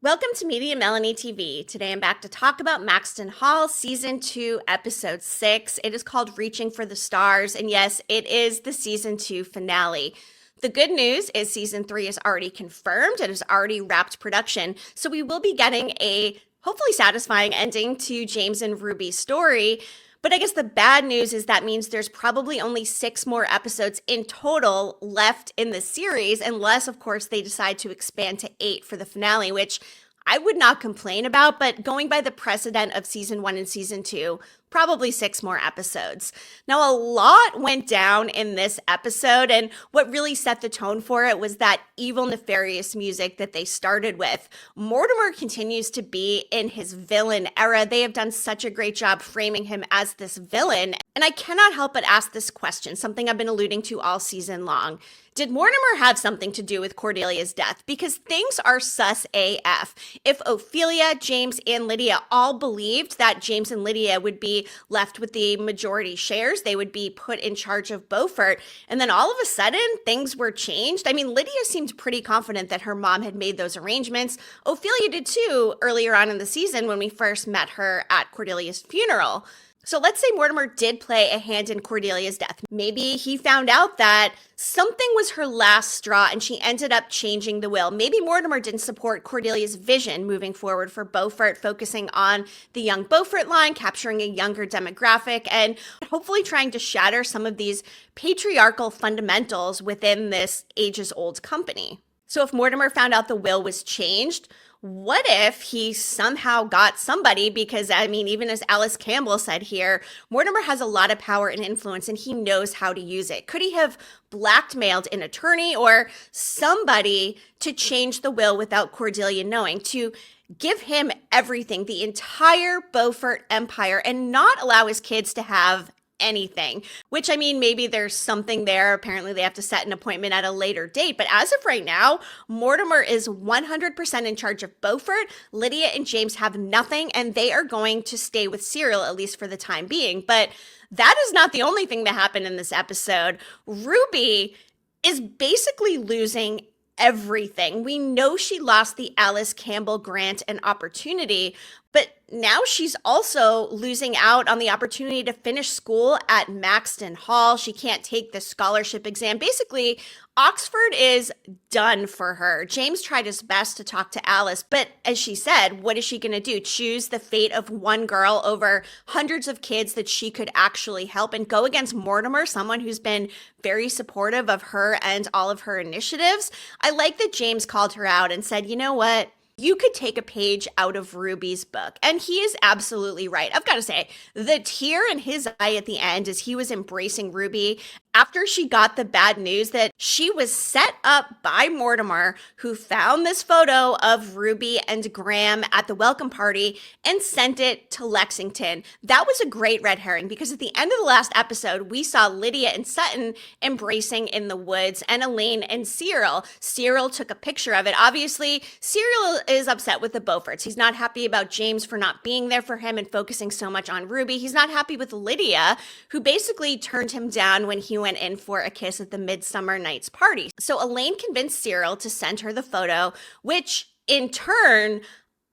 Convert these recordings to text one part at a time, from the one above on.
Welcome to Media Melanie TV. Today I'm back to talk about Maxton Hall, Season 2, Episode 6. It is called Reaching for the Stars, and yes, it is the Season 2 finale. The good news is Season 3 is already confirmed. It has already wrapped production, so we will be getting a hopefully satisfying ending to James and Ruby's story. But I guess the bad news is that means there's probably only 6 more episodes in total left in the series, unless, of course, they decide to expand to 8 for the finale, which I would not complain about, but going by the precedent of Season 1 and Season 2, probably 6 more episodes. Now, a lot went down in this episode, and what really set the tone for it was that evil, nefarious music that they started with. Mortimer continues to be in his villain era. They have done such a great job framing him as this villain, and I cannot help but ask this question, something I've been alluding to all season long. Did Mortimer have something to do with Cordelia's death? Because things are sus AF. If Ophelia, James, and Lydia all believed that James and Lydia would be left with the majority shares, they would be put in charge of Beaufort, and then all of a sudden things were changed. I mean, Lydia seemed pretty confident that her mom had made those arrangements. Ophelia did too earlier on in the season when we first met her at Cordelia's funeral. So let's say Mortimer did play a hand in Cordelia's death. Maybe he found out that something was her last straw and she ended up changing the will. Maybe Mortimer didn't support Cordelia's vision moving forward for Beaufort, focusing on the young Beaufort line, capturing a younger demographic, and hopefully trying to shatter some of these patriarchal fundamentals within this ages-old company. So if Mortimer found out the will was changed, what if he somehow got somebody? Because, I mean, even as Alice Campbell said here, Mortimer has a lot of power and influence and he knows how to use it. Could he have blackmailed an attorney or somebody to change the will without Cordelia knowing, to give him everything, the entire Beaufort empire, and not allow his kids to have anything? Which, I mean, maybe there's something there. Apparently they have to set an appointment at a later date. But as of right now, Mortimer is 100% in charge of Beaufort. Lydia and James have nothing, and they are going to stay with Cyril, at least for the time being. But that is not the only thing that happened in this episode. Ruby is basically losing everything. We know she lost the Alice Campbell grant and opportunity, but now she's also losing out on the opportunity to finish school at Maxton Hall. She can't take the scholarship exam. Basically, Oxford is done for her. James tried his best to talk to Alice, but as she said, what is she going to do? Choose the fate of one girl over hundreds of kids that she could actually help and go against Mortimer, someone who's been very supportive of her and all of her initiatives? I like that James called her out and said, you know what? You could take a page out of Ruby's book. And he is absolutely right. I've got to say, the tear in his eye at the end as he was embracing Ruby after she got the bad news that she was set up by Mortimer, who found this photo of Ruby and Graham at the welcome party and sent it to Lexington. That was a great red herring because at the end of the last episode, we saw Lydia and Sutton embracing in the woods and Elaine and Cyril. Cyril took a picture of it. Obviously, Cyril is upset with the Beauforts. He's not happy about James for not being there for him and focusing so much on Ruby. He's not happy with Lydia, who basically turned him down when he went in for a kiss at the Midsummer Night's party. So Elaine convinced Cyril to send her the photo, which in turn,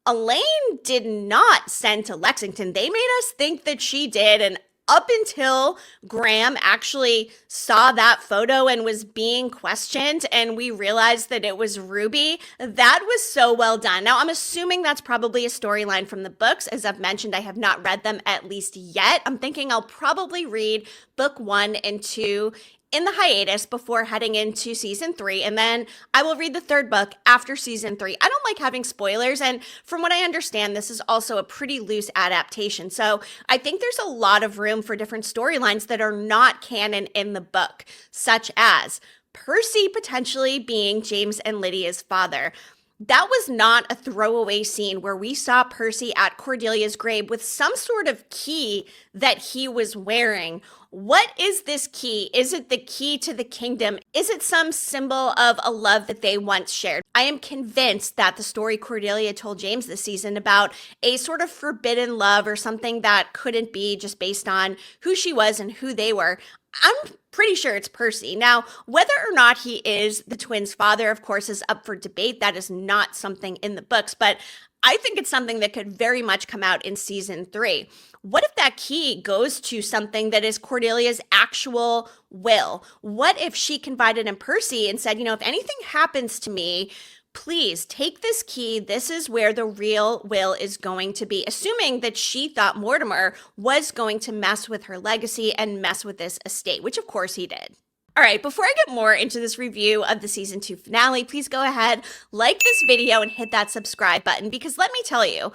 Elaine did not send to Lexington. They made us think that she did, and up until Graham actually saw that photo and was being questioned and we realized that it was Ruby, that was so well done. Now, I'm assuming that's probably a storyline from the books. As I've mentioned, I have not read them at least yet. I'm thinking I'll probably read book 1 and 2 in the hiatus before heading into season 3, and then I will read the 3rd book after season 3. I don't like having spoilers, and from what I understand, this is also a pretty loose adaptation, so I think there's a lot of room for different storylines that are not canon in the book, such as Percy potentially being James and Lydia's father. That was not a throwaway scene where we saw Percy at Cordelia's grave with some sort of key that he was wearing. What is this key? Is it the key to the kingdom? Is it some symbol of a love that they once shared? I am convinced that the story Cordelia told James this season about a sort of forbidden love or something that couldn't be just based on who she was and who they were, I'm pretty sure it's Percy. Now, whether or not he is the twins' father, of course, is up for debate. That is not something in the books, but I think it's something that could very much come out in season 3. What if that key goes to something that is Cordelia's actual will? What if she confided in Percy and said, if anything happens to me, please take this key. This is where the real will is going to be, assuming that she thought Mortimer was going to mess with her legacy and mess with this estate, which of course he did. All right, before I get more into this review of the season 2 finale, please go ahead, like this video and hit that subscribe button, because let me tell you,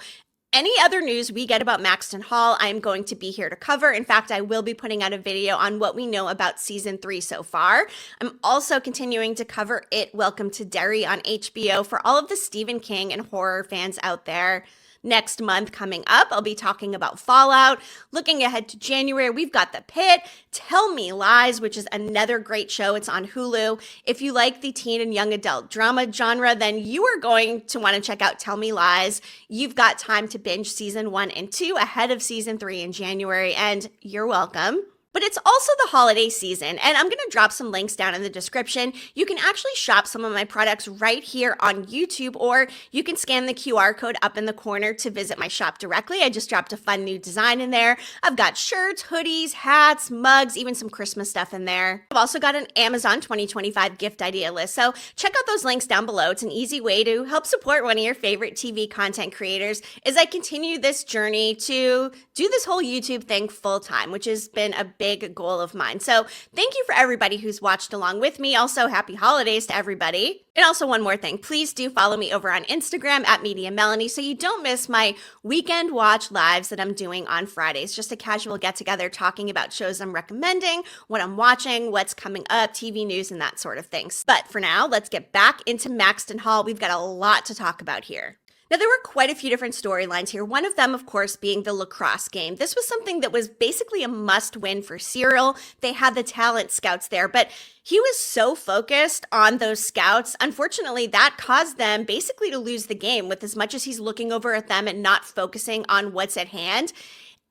any other news we get about Maxton Hall, I'm going to be here to cover. In fact, I will be putting out a video on what we know about season 3 so far. I'm also continuing to cover It, Welcome to Derry on HBO for all of the Stephen King and horror fans out there. Next month coming up, I'll be talking about Fallout. Looking ahead to January, we've got The Pit, Tell Me Lies, which is another great show. It's on Hulu. If you like the teen and young adult drama genre, then you are going to want to check out Tell Me Lies. You've got time to binge season 1 and 2 ahead of season 3 in January, and you're welcome. But it's also the holiday season, and I'm going to drop some links down in the description. You can actually shop some of my products right here on YouTube, or you can scan the QR code up in the corner to visit my shop directly. I just dropped a fun new design in there. I've got shirts, hoodies, hats, mugs, even some Christmas stuff in there. I've also got an Amazon 2025 gift idea list, so check out those links down below. It's an easy way to help support one of your favorite TV content creators as I continue this journey to do this whole YouTube thing full time, which has been a big goal of mine. So thank you for everybody who's watched along with me. Also, happy holidays to everybody. And also one more thing, please do follow me over on Instagram at MediaMelanie so you don't miss my weekend watch lives that I'm doing on Fridays. Just a casual get together talking about shows I'm recommending, what I'm watching, what's coming up, TV news, and that sort of things. But for now, let's get back into Maxton Hall. We've got a lot to talk about here. Now, there were quite a few different storylines here, one of them, of course, being the lacrosse game. This was something that was basically a must-win for Cyril. They had the talent scouts there, but he was so focused on those scouts. Unfortunately, that caused them basically to lose the game, with as much as he's looking over at them and not focusing on what's at hand.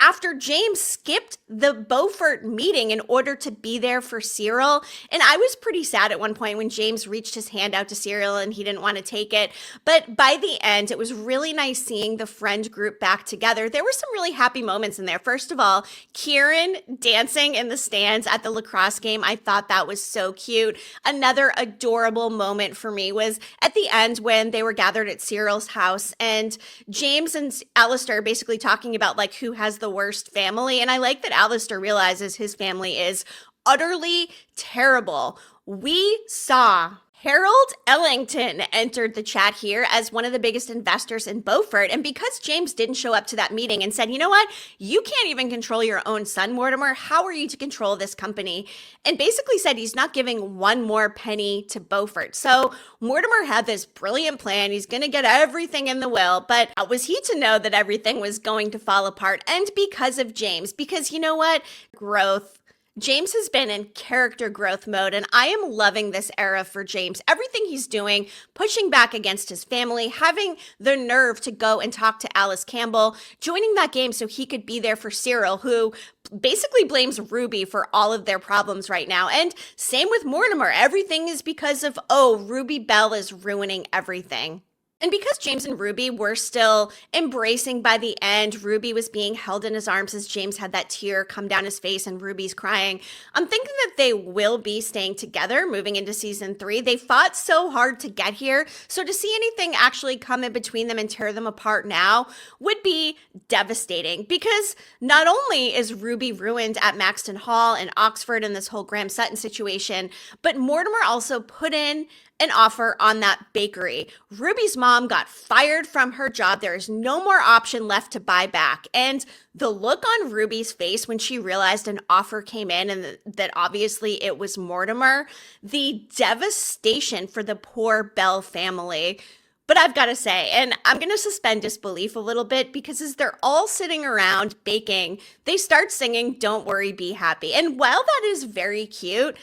After James skipped the Beaufort meeting in order to be there for Cyril. And I was pretty sad at one point when James reached his hand out to Cyril and he didn't want to take it. But by the end, it was really nice seeing the friend group back together. There were some really happy moments in there. First of all, Kieran dancing in the stands at the lacrosse game. I thought that was so cute. Another adorable moment for me was at the end when they were gathered at Cyril's house and James and Alistair basically talking about like who has the worst family. And I like that Alistair realizes his family is utterly terrible. We saw Harold Ellington entered the chat here as one of the biggest investors in Beaufort. And because James didn't show up to that meeting and said, you know what, you can't even control your own son, Mortimer. How are you to control this company? And basically said he's not giving one more penny to Beaufort. So Mortimer had this brilliant plan. He's going to get everything in the will. But how was he to know that everything was going to fall apart? And because of James, because you know what? Growth. James has been in character growth mode, and I am loving this era for James. Everything he's doing, pushing back against his family, having the nerve to go and talk to Alice Campbell, joining that game so he could be there for Cyril, who basically blames Ruby for all of their problems right now. And same with Mortimer. Everything is because of, oh, Ruby Bell is ruining everything. And because James and Ruby were still embracing by the end, Ruby was being held in his arms as James had that tear come down his face and Ruby's crying. I'm thinking that they will be staying together moving into season 3. They fought so hard to get here. So to see anything actually come in between them and tear them apart now would be devastating, because not only is Ruby ruined at Maxton Hall and Oxford and this whole Graham Sutton situation, but Mortimer also put in an offer on that bakery. Ruby's mom got fired from her job. There is no more option left to buy back. And the look on Ruby's face when she realized an offer came in and that obviously it was Mortimer, the devastation for the poor Bell family. But I've got to say, and I'm going to suspend disbelief a little bit, because as they're all sitting around baking, they start singing "Don't Worry, Be Happy." And while that is very cute,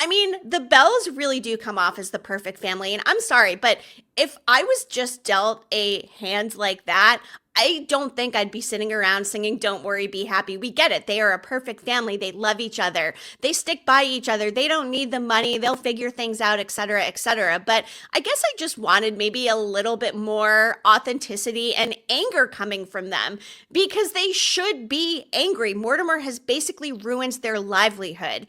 I mean, the Bells really do come off as the perfect family. And I'm sorry, but if I was just dealt a hand like that, I don't think I'd be sitting around singing Don't Worry, Be Happy. We get it. They are a perfect family. They love each other. They stick by each other. They don't need the money. They'll figure things out, et cetera, et cetera. But I guess I just wanted maybe a little bit more authenticity and anger coming from them because they should be angry. Mortimer has basically ruined their livelihood.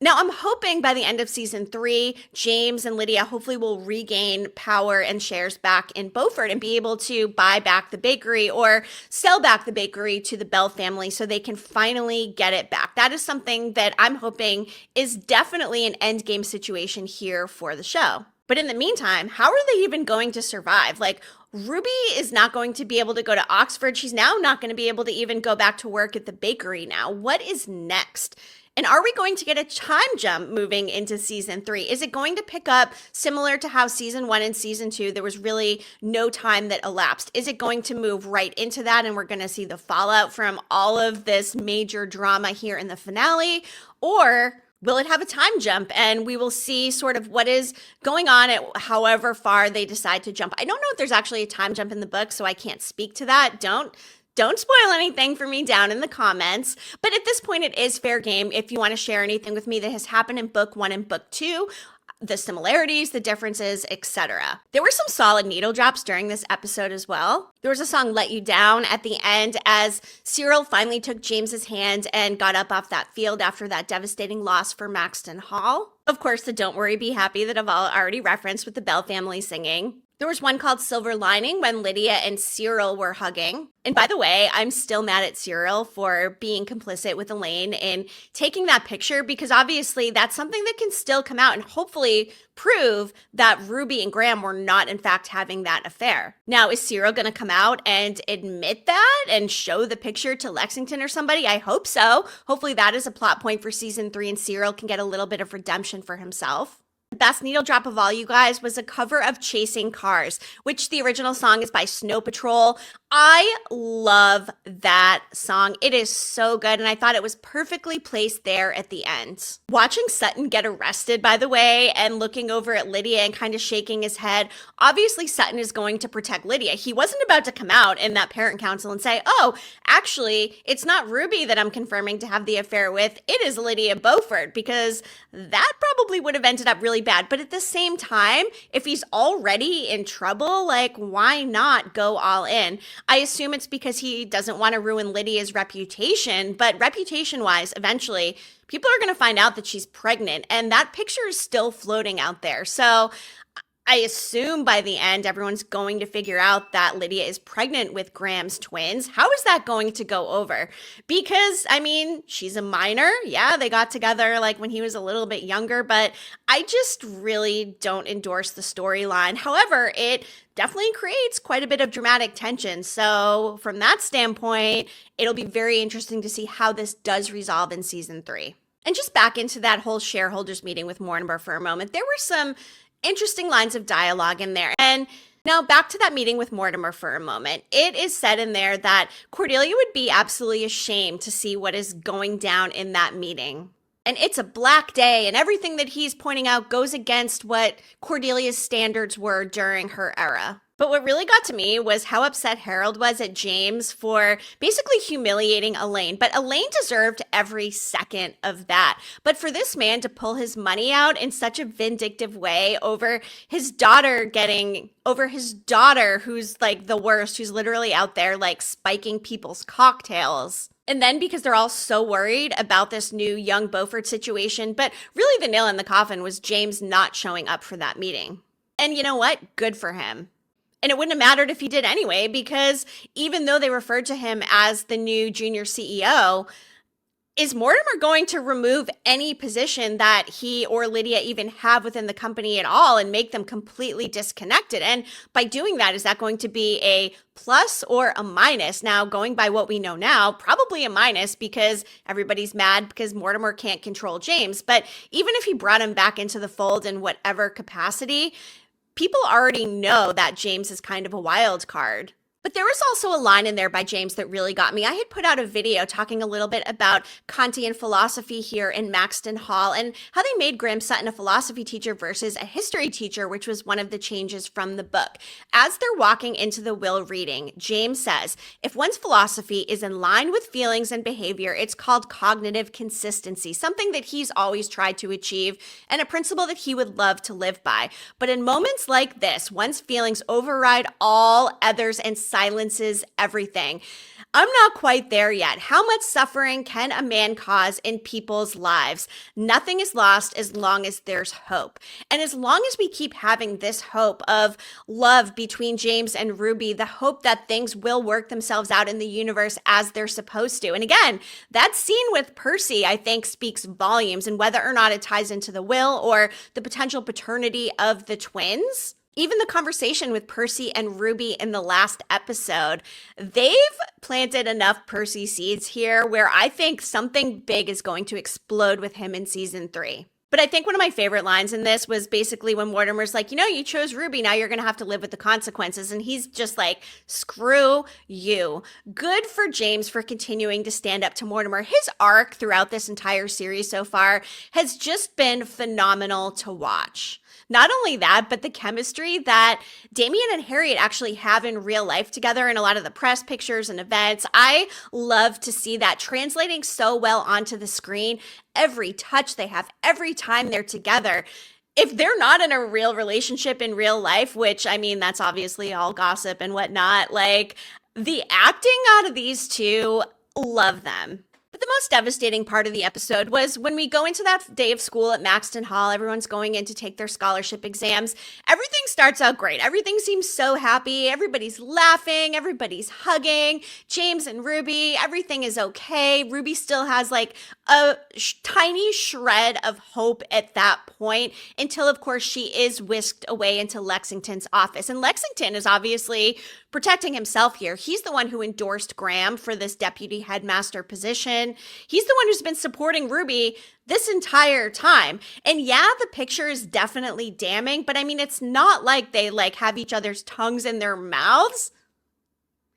Now, I'm hoping by the end of season 3, James and Lydia hopefully will regain power and shares back in Beaufort and be able to buy back the bakery or sell back the bakery to the Bell family so they can finally get it back. That is something that I'm hoping is definitely an endgame situation here for the show. But in the meantime, how are they even going to survive? Like, Ruby is not going to be able to go to Oxford. She's now not going to be able to even go back to work at the bakery now. What is next? And are we going to get a time jump moving into season 3? Is it going to pick up similar to how season 1 and season 2, there was really no time that elapsed? Is it going to move right into that and we're going to see the fallout from all of this major drama here in the finale? Or will it have a time jump and we will see sort of what is going on at however far they decide to jump? I don't know if there's actually a time jump in the book, so I can't speak to that. Don't spoil anything for me down in the comments. But at this point, it is fair game if you want to share anything with me that has happened in book 1 and book 2, the similarities, the differences, etc. There were some solid needle drops during this episode as well. There was a song Let You Down at the end as Cyril finally took James's hand and got up off that field after that devastating loss for Maxton Hall. Of course, the Don't Worry, Be Happy that I've already referenced with the Bell family singing. There was one called Silver Lining when Lydia and Cyril were hugging. And by the way, I'm still mad at Cyril for being complicit with Elaine in taking that picture because obviously that's something that can still come out and hopefully prove that Ruby and Graham were not in fact having that affair. Now, is Cyril going to come out and admit that and show the picture to Lexington or somebody? I hope so. Hopefully that is a plot point for season 3 and Cyril can get a little bit of redemption for himself. The best needle drop of all, you guys, was a cover of Chasing Cars, which the original song is by Snow Patrol. I love that song. It is so good, and I thought it was perfectly placed there at the end. Watching Sutton get arrested, by the way, and looking over at Lydia and kind of shaking his head, obviously Sutton is going to protect Lydia. He wasn't about to come out in that parent council and say, oh, actually, it's not Ruby that I'm confirming to have the affair with, it is Lydia Beaufort, because that probably would have ended up really bad. But at the same time, if he's already in trouble, like, why not go all in? I assume it's because he doesn't want to ruin Lydia's reputation, but reputation-wise, eventually, people are going to find out that she's pregnant, and that picture is still floating out there. So I assume by the end, everyone's going to figure out that Lydia is pregnant with Graham's twins. How is that going to go over? Because, I mean, she's a minor. Yeah, they got together like when he was a little bit younger, but I just really don't endorse the storyline. However, it definitely creates quite a bit of dramatic tension. So from that standpoint, it'll be very interesting to see how this does resolve in season 3. And just back into that whole shareholders meeting with Mortimer for a moment, there were some interesting lines of dialogue in there. And now back to that meeting with Mortimer for a moment. It is said in there that Cordelia would be absolutely ashamed to see what is going down in that meeting. And it's a black day, and everything that he's pointing out goes against what Cordelia's standards were during her era. But what really got to me was how upset Harold was at James for basically humiliating Elaine. But Elaine deserved every second of that. But for this man to pull his money out in such a vindictive way over his daughter who's like the worst, who's literally out there like spiking people's cocktails. And then because they're all so worried about this new young Beaufort situation, but really the nail in the coffin was James not showing up for that meeting. And you know what? Good for him. And it wouldn't have mattered if he did anyway, because even though they referred to him as the new junior CEO, is Mortimer going to remove any position that he or Lydia even have within the company at all and make them completely disconnected? And by doing that, is that going to be a plus or a minus? Now, going by what we know now, probably a minus because everybody's mad because Mortimer can't control James. But even if he brought him back into the fold in whatever capacity, people already know that James is kind of a wild card. But But there was also a line in there by James that really got me. I had put out a video talking a little bit about Kantian philosophy here in Maxton Hall and how they made Graham Sutton a philosophy teacher versus a history teacher, which was one of the changes from the book. As they're walking into the will reading, James says, if one's philosophy is in line with feelings and behavior, it's called cognitive consistency, something that he's always tried to achieve and a principle that he would love to live by. But in moments like this, one's feelings override all others and silences everything. I'm not quite there yet. How much suffering can a man cause in people's lives? Nothing is lost as long as there's hope. And as long as we keep having this hope of love between James and Ruby, the hope that things will work themselves out in the universe as they're supposed to. And again, that scene with Percy, I think, speaks volumes, and whether or not it ties into the will or the potential paternity of the twins. Even the conversation with Percy and Ruby in the last episode, they've planted enough Percy seeds here where I think something big is going to explode with him in season 3. But I think one of my favorite lines in this was basically when Mortimer's like, you chose Ruby, now you're going to have to live with the consequences. And he's just like, screw you. Good for James for continuing to stand up to Mortimer. His arc throughout this entire series so far has just been phenomenal to watch. Not only that, but the chemistry that Damian and Harriet actually have in real life together in a lot of the press pictures and events. I love to see that translating so well onto the screen. Every touch they have, every time they're together. If they're not in a real relationship in real life, which, I mean, that's obviously all gossip and whatnot, like, the acting out of these two, love them. But the most devastating part of the episode was when we go into that day of school at Maxton Hall, everyone's going in to take their scholarship exams. Everything starts out great. Everything seems so happy. Everybody's laughing. Everybody's hugging. James and Ruby, everything is okay. Ruby still has like a tiny shred of hope at that point until, of course, she is whisked away into Lexington's office. And Lexington is obviously protecting himself here. He's the one who endorsed Graham for this deputy headmaster position. He's the one who's been supporting Ruby this entire time. And yeah, the picture is definitely damning, but I mean, it's not like they like have each other's tongues in their mouths.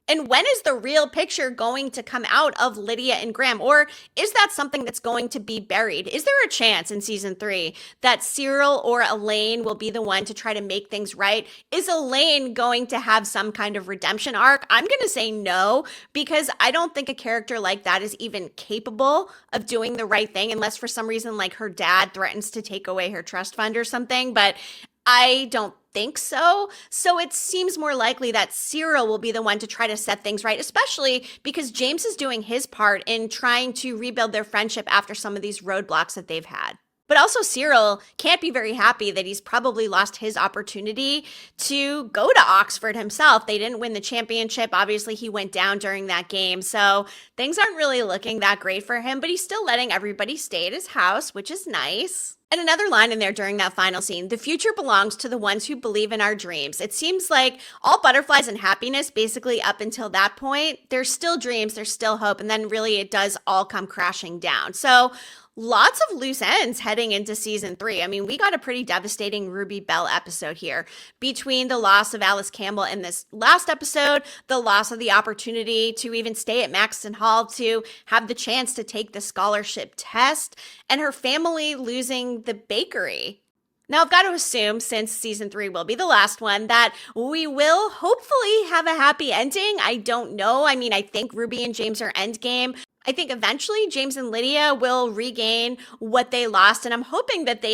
And when is the real picture going to come out of Lydia and Graham? Or is that something that's going to be buried? Is there a chance in season 3 that Cyril or Elaine will be the one to try to make things right? Is Elaine going to have some kind of redemption arc? I'm going to say no, because I don't think a character like that is even capable of doing the right thing, unless for some reason like her dad threatens to take away her trust fund or something. But I don't think so. So it seems more likely that Cyril will be the one to try to set things right, especially because James is doing his part in trying to rebuild their friendship after some of these roadblocks that they've had. But also Cyril can't be very happy that he's probably lost his opportunity to go to Oxford himself. They didn't win the championship. Obviously, he went down during that game. So things aren't really looking that great for him, but he's still letting everybody stay at his house, which is nice. And another line in there during that final scene, the future belongs to the ones who believe in our dreams. It seems like all butterflies and happiness, basically up until that point, there's still dreams, there's still hope, and then really it does all come crashing down. So lots of loose ends heading into season 3. I mean, we got a pretty devastating Ruby Bell episode here. Between the loss of Alice Campbell in this last episode, the loss of the opportunity to even stay at Maxton Hall to have the chance to take the scholarship test, and her family losing the bakery. Now, I've got to assume, since season 3 will be the last one, that we will hopefully have a happy ending. I don't know. I mean, I think Ruby and James are endgame. I think eventually James and Lydia will regain what they lost, and I'm hoping that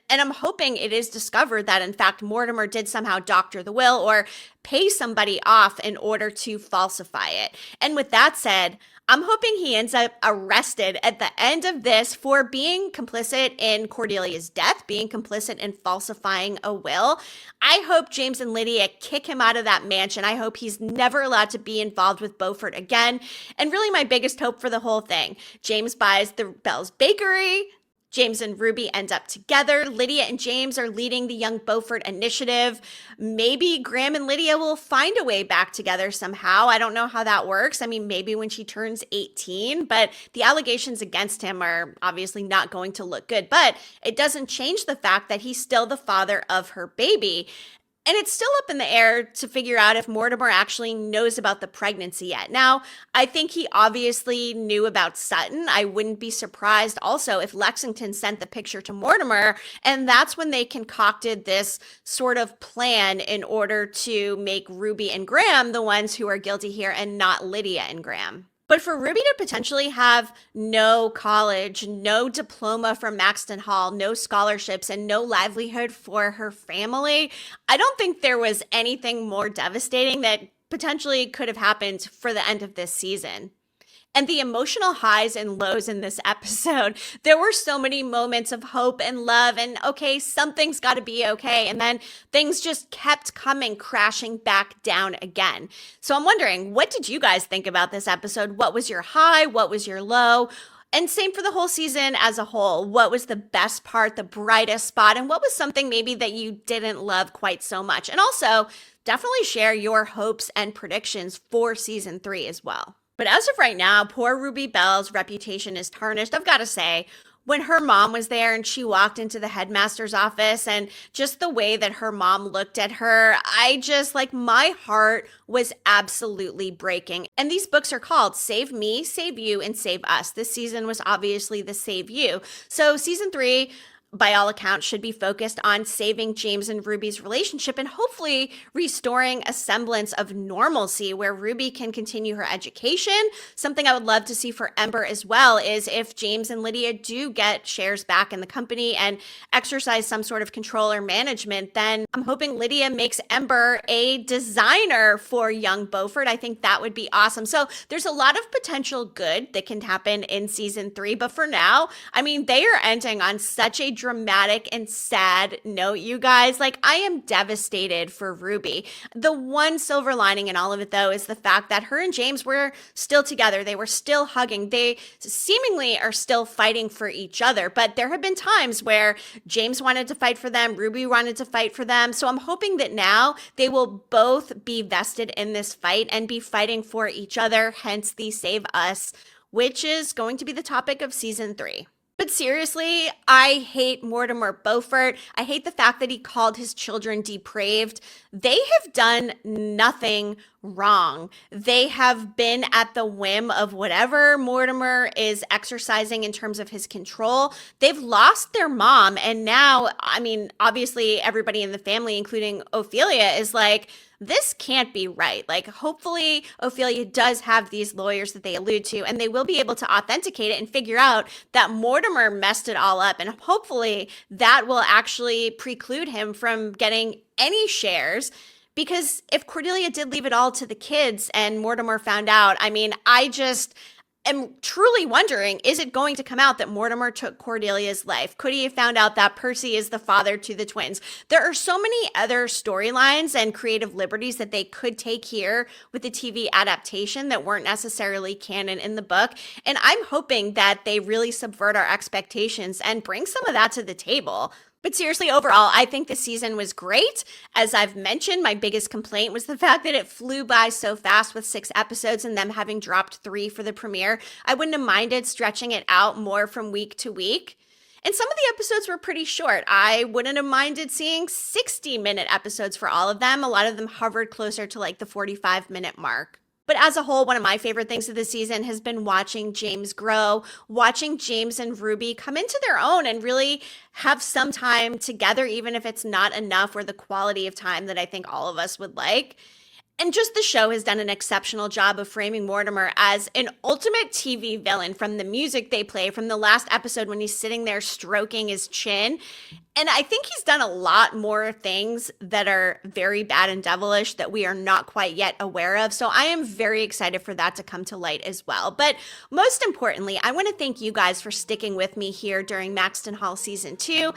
I'm hoping it is discovered that in fact Mortimer did somehow doctor the will or pay somebody off in order to falsify it. And with that said, I'm hoping he ends up arrested at the end of this for being complicit in Cordelia's death, being complicit in falsifying a will. I hope James and Lydia kick him out of that mansion. I hope he's never allowed to be involved with Beaufort again. And really my biggest hope for the whole thing, James buys the Bell's Bakery, James and Ruby end up together. Lydia and James are leading the Young Beaufort initiative. Maybe Graham and Lydia will find a way back together somehow. I don't know how that works. I mean, maybe when she turns 18, but the allegations against him are obviously not going to look good. But it doesn't change the fact that he's still the father of her baby. And it's still up in the air to figure out if Mortimer actually knows about the pregnancy yet. Now, I think he obviously knew about Sutton. I wouldn't be surprised also if Lexington sent the picture to Mortimer, and that's when they concocted this sort of plan in order to make Ruby and Graham the ones who are guilty here and not Lydia and Graham. But for Ruby to potentially have no college, no diploma from Maxton Hall, no scholarships, and no livelihood for her family, I don't think there was anything more devastating that potentially could have happened for the end of this season. And the emotional highs and lows in this episode, there were so many moments of hope and love and, okay, something's got to be okay. And then things just kept coming crashing back down again. So I'm wondering, what did you guys think about this episode? What was your high? What was your low? And same for the whole season as a whole. What was the best part, the brightest spot? And what was something maybe that you didn't love quite so much? And also, definitely share your hopes and predictions for season 3 as well. But as of right now, poor Ruby Bell's reputation is tarnished. I've got to say, when her mom was there and she walked into the headmaster's office and just the way that her mom looked at her, I just my heart was absolutely breaking. And these books are called Save Me, Save You, and Save Us. This season was obviously the Save You. So season 3, by all accounts, should be focused on saving James and Ruby's relationship and hopefully restoring a semblance of normalcy where Ruby can continue her education. Something I would love to see for Ember as well is if James and Lydia do get shares back in the company and exercise some sort of control or management, then I'm hoping Lydia makes Ember a designer for young Beaufort. I think that would be awesome. So there's a lot of potential good that can happen in season 3, but for now, I mean, they are ending on such a dramatic and sad note, you guys. I am devastated for Ruby. The one silver lining in all of it, though, is the fact that her and James were still together. They were still hugging. They seemingly are still fighting for each other, but there have been times where James wanted to fight for them, Ruby wanted to fight for them. So I'm hoping that now they will both be vested in this fight and be fighting for each other, hence the Save Us, which is going to be the topic of season 3. But seriously, I hate Mortimer Beaufort. I hate the fact that he called his children depraved. They have done nothing wrong. They have been at the whim of whatever Mortimer is exercising in terms of his control. They've lost their mom. And now, I mean, obviously everybody in the family, including Ophelia, is this can't be right. Hopefully Ophelia does have these lawyers that they allude to, and they will be able to authenticate it and figure out that Mortimer messed it all up. And hopefully that will actually preclude him from getting any shares. Because if Cordelia did leave it all to the kids and Mortimer found out, I mean, I just am truly wondering, is it going to come out that Mortimer took Cordelia's life? Could he have found out that Percy is the father to the twins? There are so many other storylines and creative liberties that they could take here with the TV adaptation that weren't necessarily canon in the book. And I'm hoping that they really subvert our expectations and bring some of that to the table. But seriously, overall, I think this season was great. As I've mentioned, my biggest complaint was the fact that it flew by so fast with 6 episodes and them having dropped 3 for the premiere. I wouldn't have minded stretching it out more from week to week. And some of the episodes were pretty short. I wouldn't have minded seeing 60-minute episodes for all of them. A lot of them hovered closer to the 45-minute mark. But as a whole, one of my favorite things of the season has been watching James grow, watching James and Ruby come into their own and really have some time together, even if it's not enough or the quality of time that I think all of us would like. And just the show has done an exceptional job of framing Mortimer as an ultimate TV villain, from the music they play, from the last episode when he's sitting there stroking his chin. And I think he's done a lot more things that are very bad and devilish that we are not quite yet aware of. So I am very excited for that to come to light as well. But most importantly, I want to thank you guys for sticking with me here during Maxton Hall Season 2.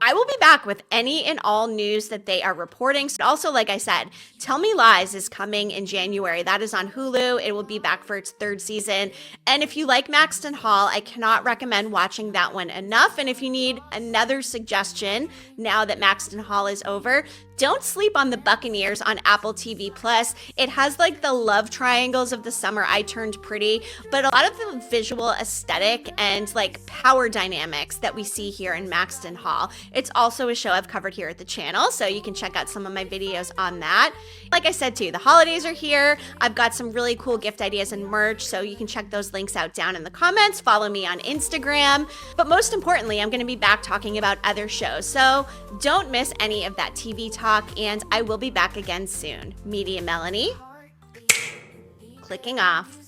I will be back with any and all news that they are reporting. So also, like I said, Tell Me Lies is coming in January. That is on Hulu. It will be back for its 3rd season. And if you like Maxton Hall, I cannot recommend watching that one enough. And if you need another suggestion now that Maxton Hall is over, Don't sleep on the Buccaneers on Apple TV Plus. It has like the love triangles of The Summer I Turned Pretty, but a lot of the visual aesthetic and like power dynamics that we see here in Maxton Hall. It's also a show I've covered here at the channel, so you can check out some of my videos on that. Like I said too, the holidays are here. I've got some really cool gift ideas and merch, so you can check those links out down in the comments. Follow me on Instagram. But most importantly, I'm going to be back talking about other shows, so don't miss any of that TV talk, and I will be back again soon. Media Melanie, clicking off.